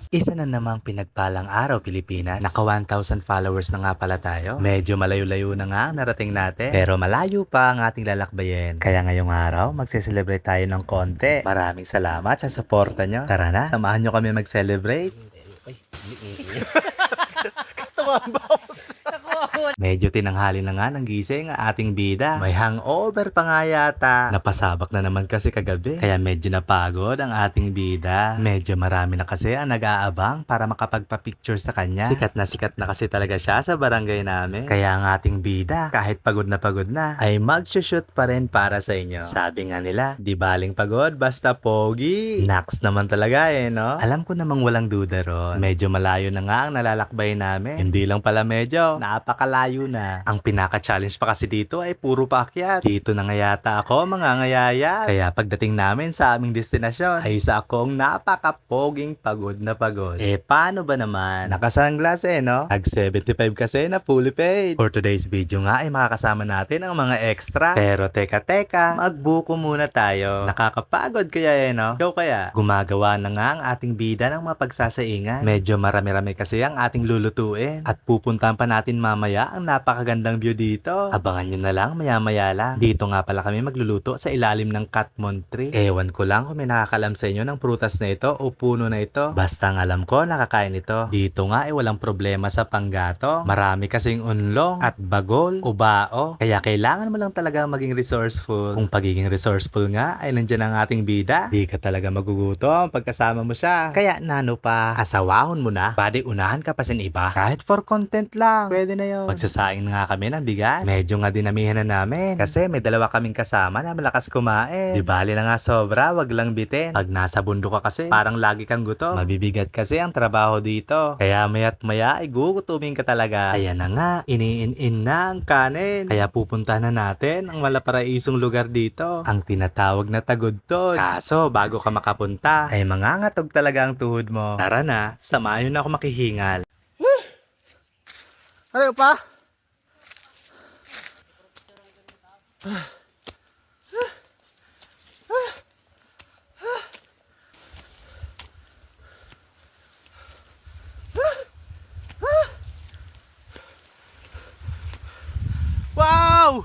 Isa na namang pinagpalang araw, Pilipinas. Naka 1,000 followers na nga pala tayo. Medyo malayo-layo na nga ang narating natin. Pero malayo pa ang ating lalakbayin. Kaya ngayong araw, magse-celebrate tayo ng konti. Maraming salamat sa suporta nyo. Tara na, samahan nyo kami mag-celebrate. Medyo tinanghali na nga ng gising ang ating bida. May hangover pa nga yata. Napasabak na naman kasi kagabi. Kaya medyo napagod ang ating bida. Medyo marami na kasi ang nag-aabang para makapagpa-picture sa kanya. Sikat na kasi talaga siya sa barangay namin. Kaya ang ating bida, kahit pagod na, ay mag-shoot pa rin para sa inyo. Sabi nga nila, di baling pagod, basta pogi. Naks naman talaga no? Alam ko namang walang duda ron. Medyo malayo na nga ang nalalakbay namin. Hindi lang pala medyo, napakalayo na. Ang pinaka-challenge pa kasi dito ay puro paakyat. Dito na nga yata ako mangangayayat. Kaya pagdating namin sa aming destinasyon, ay isa akong napaka-poging pagod na pagod. Paano ba naman? Nakasunglass no? Tag 75 kasi na fully paid. For today's video nga ay makakasama natin ang mga extra. Pero teka, magbuko muna tayo. Nakakapagod kaya no? Ikaw kaya? Gumagawa na nga ang ating bida ng mga pagsasaingan. Medyo marami-rami kasi ang ating lulutuin. At pupuntahan pa natin mamaya ang napakagandang view dito. Abangan nyo na lang maya-maya lang. Dito nga pala kami magluluto sa ilalim ng Katmon tree. Ewan ko lang kung may nakakalam sa inyo ng prutas na ito o puno na ito. Basta ang alam ko nakakain ito. Dito nga ay walang problema sa panggato. Marami kasing unlong at bagol o bao. Kaya kailangan mo lang talaga maging resourceful. Kung pagiging resourceful nga ay nandiyan ang ating bida. Di ka talaga magugutom pagkasama mo siya. Kaya nano pa, asawahon mo na. Badi unahan ka pa sin iba. Kahit for content lang, pwede na yun. Magsasaing na nga kami ng bigas. Medyo nga dinamihan na namin. Kasi may dalawa kaming kasama na malakas kumain. Di bali na nga sobra, wag lang bitin. Pag nasa bundok ka kasi, parang lagi kang gutom. Mabibigat kasi ang trabaho dito. Kaya maya't maya ay gugutumin ka talaga. Ayan na nga, iniin na ang kanin. Kaya pupuntahan na natin ang malaparaisong lugar dito. Ang tinatawag na Tagudtod. Kaso, bago ka makapunta, ay mangangatog talaga ang tuhod mo. Tara na, samahan na ako makihingal. Ano pa? Wow!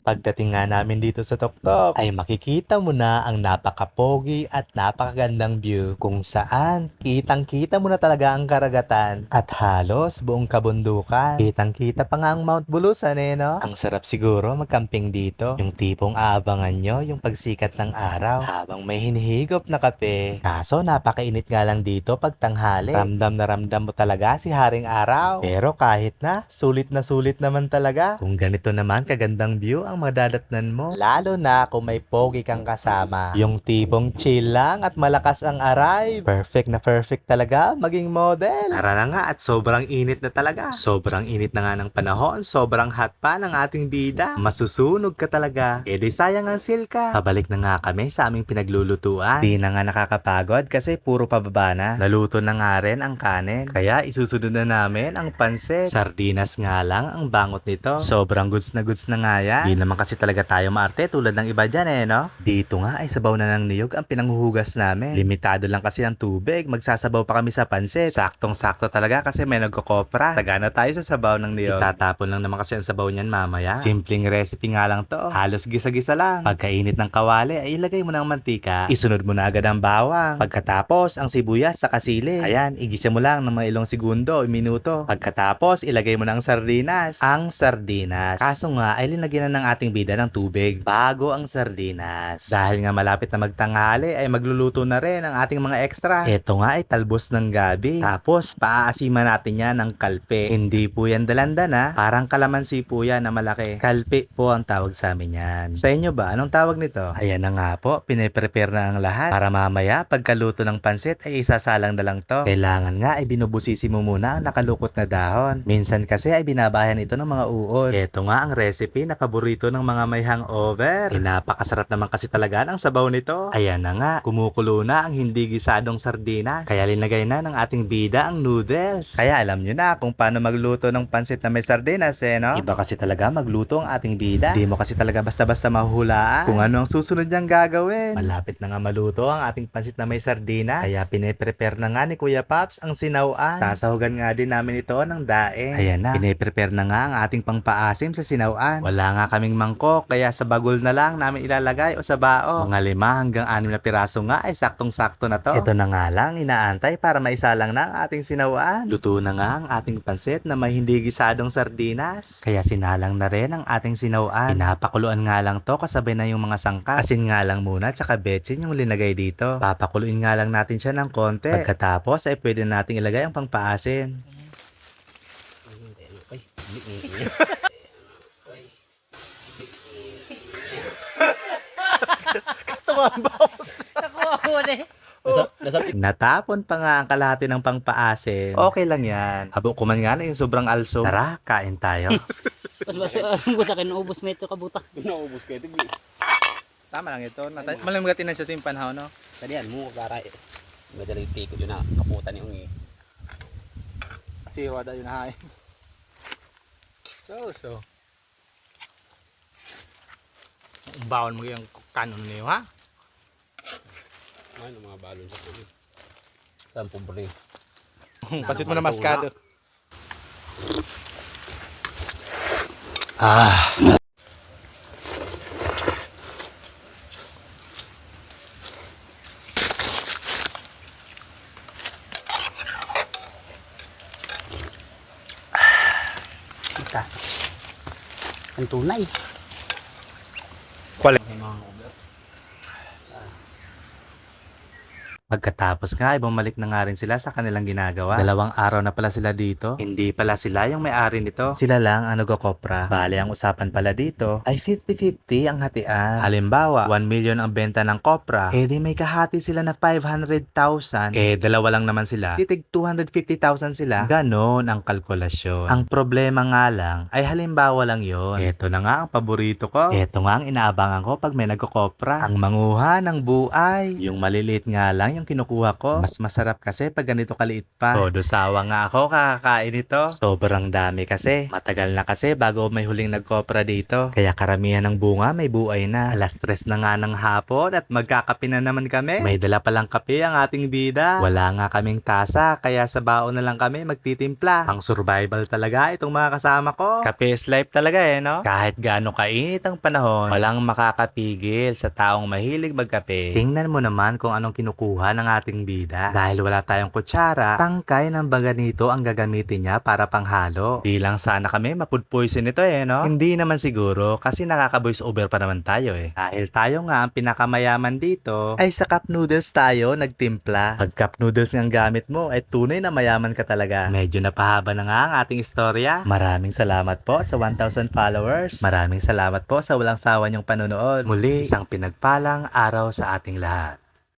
Pagdating nga namin dito sa Toktok, ay makikita mo na ang napakapogi at napakagandang view kung saan kitang-kita mo na talaga ang karagatan at halos buong kabundukan. Kitang-kita pa nga ang Mount Bulusan no? Ang sarap siguro magcamping dito. Yung tipong aabangan nyo yung pagsikat ng araw habang may hinihigop na kape. Kaso napakainit nga lang dito pag tanghali. Ramdam na ramdam mo talaga si Haring Araw. Pero kahit na sulit naman talaga. Kung ganito naman kagandang view ang madadatnan mo. Lalo na kung may pogi kang kasama. Yung tipong chill lang at malakas ang arrive. Perfect talaga maging model. Tara na nga at sobrang init na talaga. Sobrang init na nga ng panahon. Sobrang hot pa ng ating bida. Masusunog ka talaga. Di sayang ang silka. Pabalik na nga kami sa aming pinaglulutuan. Di na nga nakakapagod kasi puro pababa na. Naluto na nga rin ang kanin. Kaya isusunod na namin ang pansit. Sardinas nga lang ang bangot nito. Sobrang goods na nga yan. Di naman kasi talaga tayo maarte tulad ng iba dyan no? Dito nga ay sabaw na ng niyog ang pinanghuhugas namin. Limitado lang kasi ang tubig. Magsasabaw pa kami sa pansit. Saktong-sakto talaga kasi may nagkokopra. Tagana tayo sa sabaw ng niyog. Itatapon lang naman kasi ang sabaw niyan mamaya. Simpleng recipe nga lang to. Halos gisa-gisa lang. Pagkainit ng kawali ay ilagay mo ng mantika. Isunod mo na agad ang bawang. Pagkatapos ang sibuyas sa kasili. Ayan, igisa mo lang ng mga ilang segundo o minuto. Pagkatapos ilagay mo na ang sardinas. Kaso nga ay linagyan na ng ating bida ng tubig bago ang sardinas. Dahil nga malapit na magtanghali ay magluluto na rin ang ating mga extra. Ito nga ay talbos ng gabi. Tapos paaasiman natin yan ng kalpe. Hindi po yan dalandan parang kalamansi po yan na malaki. Kalpe po ang tawag sa amin yan. Sa inyo ba? Anong tawag nito? Ayan na nga po, piniprepare na ang lahat para mamaya pagkaluto ng pansit ay isasalang na lang to. Kailangan nga ay binubusisi mo muna ang nakalukot na dahon. Minsan kasi ay binabayan ito ng mga uod. Ito nga ang recipe na paborito paborito ng mga may hangover. Napakasarap naman kasi talaga ng sabaw nito. Ayan na nga, kumukulo na ang hindi gisadong sardinas. Kaya linagay na ng ating bida ang noodles. Kaya alam nyo na kung paano magluto ng pansit na may sardinas no? Iba kasi talaga magluto ang ating bida. Di mo kasi talaga basta-basta mahuhulaan kung ano ang susunod niyang gagawin. Malapit na nga maluto ang ating pansit na may sardinas. Kaya pine-prepare na nga ni Kuya Paps ang sinauan. Sasahugan nga din namin ito ng daing. Ayan na, pine-prepare na nga ang ating pangpaasim sa sinauan. Wala nga kaming mangkok, kaya sa bagol na lang namin ilalagay o sa bao. Mga 5 hanggang 6 na piraso nga ay saktong-sakto na to. Ito na nga lang, inaantay para maisalang na ang ating sinauan. Luto na nga ang ating pansit na may hindi gisadong sardinas. Kaya sinalang na rin ang ating sinauan. Pinapakuluan nga lang to kasabay na yung mga sangkap. Asin nga lang muna tsaka betsin yung linagay dito. Papakuluin nga lang natin siya ng konti. Pagkatapos ay pwede nating ilagay ang pangpaasim. Natapon pa nga ang kalahati ng pangpaasim. Okay lang yan. Abo ko man nga na yung sobrang also. Tara, kain tayo. Mas ang sa kinubos mo ito kabuta. Naubos kayo. Tama lang ito. Malamagatin na siya simpanhaw, no? Tadian mo para madaling tiko yun na kaputan yung Kasi wada yun na So. Bawon mo yung kanon niyo, ha? ano mga balon sa kulo. Saan pobre? Pasit mo na maskado. Kita. Ang tunay. Kwal. Pagkatapos nga ay bumalik na nga rin sila sa kanilang ginagawa. 2 araw na pala sila dito. Hindi pala sila yung may-ari nito. Sila lang ang nagkokopra. Bale, ang usapan pala dito ay 50-50 ang hatian. Halimbawa, 1 million ang benta ng kopra. Eh di may kahati sila na 500,000. Eh dalawa lang naman sila. Titig 250,000 sila. Ganon ang kalkulasyon. Ang problema nga lang ay halimbawa lang yon. Eto na nga ang paborito ko. Eto nga ang inaabangan ko pag may nagkokopra. Ang manguha ng buay. Yung maliliit nga lang yung kinukuha ko. Mas masarap kasi pag ganito kaliit pa. Todo sawa nga ako kakakain ito. Sobrang dami kasi. Matagal na kasi bago may huling nagkopra dito. Kaya karamihan ng bunga may buay na. Alas 3 na nga ng hapon at magkakape na naman kami. May dala palang kape ang ating bida. Wala nga kaming tasa kaya sa baon na lang kami magtitimpla. Ang survival talaga itong mga kasama ko. Kape is life talaga no? Kahit gaano kainit ang panahon, walang makakapigil sa taong mahilig magkape. Tingnan mo naman kung anong kinukuha ng ating bida. Dahil wala tayong kutsara, tangkay ng baganito ang gagamitin niya para panghalo. Di lang sana kami ma-food poison ito no? Hindi naman siguro kasi nakaka-voice over pa naman tayo Dahil tayo nga ang pinakamayaman dito, ay sa cup noodles tayo nagtimpla. Pag cup noodles ang gamit mo, ay tunay na mayaman ka talaga. Medyo napahaba na nga ang ating istorya. Maraming salamat po sa 1,000 followers. Maraming salamat po sa walang sawa niyong panonood. Muli, isang pinagpalang araw sa ating lahat.